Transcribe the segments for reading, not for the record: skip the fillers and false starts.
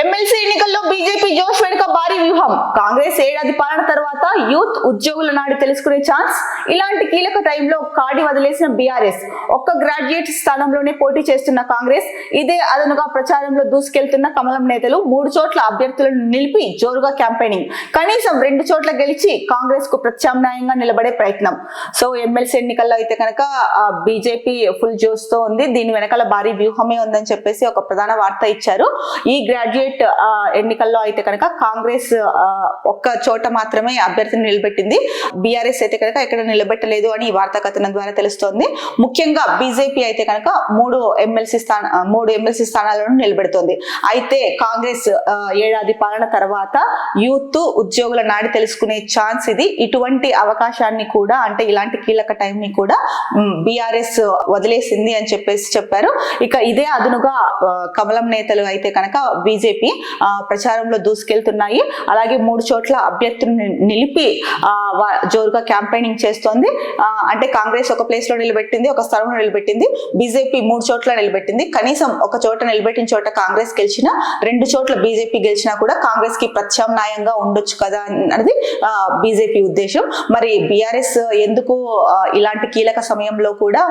MLC ఎన్నికల్లో BJP జోష్ వెనుక భారీ వ్యూహం. కాంగ్రెస్ ఏడాది పాలన తర్వాత యూత్ ఉద్యోగుల నాడి తెలుసుకునే ఛాన్స్. ఇలాంటి కీలక టైంలో కాడి వదిలేసిన బీఆర్ఎస్. ఒక్క గ్రాడ్యుయేట్ స్థానంలోనే పోటీ చేస్తున్న కాంగ్రెస్ ఇదే అదనుగా ప్రచారంలో దూసుకెళ్తున్న కమలం నేతలు 3 చోట్ల అభ్యర్థులను నిలిపి జోరుగా క్యాంపెయినింగ్. కనీసం 2 చోట్ల గెలిచి కాంగ్రెస్ కు ప్రత్యామ్నాయంగా నిలబడే ప్రయత్నం. సో ఎమ్మెల్సీ ఎన్నికల్లో అయితే కనుక బీజేపీ ఫుల్ జోష్ తో ఉంది. దీని వెనకాల భారీ వ్యూహమే ఉందని చెప్పేసి ఒక ప్రధాన వార్త ఇచ్చారు. ఈ గ్రాడ్యుయేట్ ఎన్నికల్లో అయితే కనుక కాంగ్రెస్ ఒక్క చోట మాత్రమే అభ్యర్థిని నిలబెట్టింది. బీఆర్ఎస్ అయితే కనుక ఎక్కడ నిలబెట్టలేదు అని ఈ వార్తా కథనం ద్వారా తెలుస్తోంది. ముఖ్యంగా బీజేపీ అయితే కనుక 3 ఎమ్మెల్సీ స్థానాలను నిలబెడుతోంది. అయితే కాంగ్రెస్ ఏడాది పాలన తర్వాత యూత్ ఉద్యోగుల నాడి తెలుసుకునే ఛాన్స్ ఇది. ఇటువంటి అవకాశాన్ని కూడా, అంటే ఇలాంటి కీలక టైం ని కూడా బీఆర్ఎస్ వదిలేసింది అని చెప్పేసి చెప్పారు. ఇక ఇదే అదునుగా కమలం నేతలు అయితే కనుక బీజేపీ ప్రచారంలో దూసుకెళ్తున్నాయి. అలాగే 3 చోట్ల అభ్యర్థులను నిలిపి జోరుగా క్యాంపెయినింగ్ చేస్తోంది. అంటే కాంగ్రెస్ ఒక ప్లేస్ లో నిలబెట్టింది, ఒక స్థలంలో నిలబెట్టింది. బీజేపీ 3 చోట్ల నిలబెట్టింది. కనీసం ఒక చోట నిలబెట్టిన చోట కాంగ్రెస్ గెలిచినా, 2 చోట్ల బీజేపీ గెలిచినా కూడా కాంగ్రెస్ కి ప్రత్యామ్నాయంగా ఉండొచ్చు కదా అన్నది బీజేపీ ఉద్దేశం. మరి బీఆర్ఎస్ ఎందుకు ఇలాంటి కీలక సమయంలో కూడా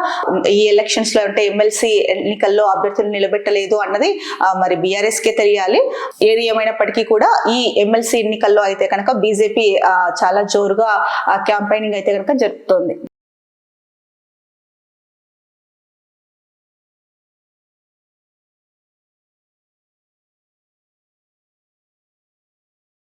ఈ ఎలక్షన్స్ లో, అంటే ఎమ్మెల్సీ ఎన్నికల్లో అభ్యర్థులు నిలబెట్టలేదు అన్నది మరి బీఆర్ఎస్ కే తెలియాలి. ఏది ఏమైనప్పటికీ కూడా ఈ ఎమ్మెల్సీ ఎన్నికల్లో అయితే కనుక బీజేపీ చాలా జోరుగా క్యాంపెయినింగ్ అయితే కనుక జరుపుతోంది.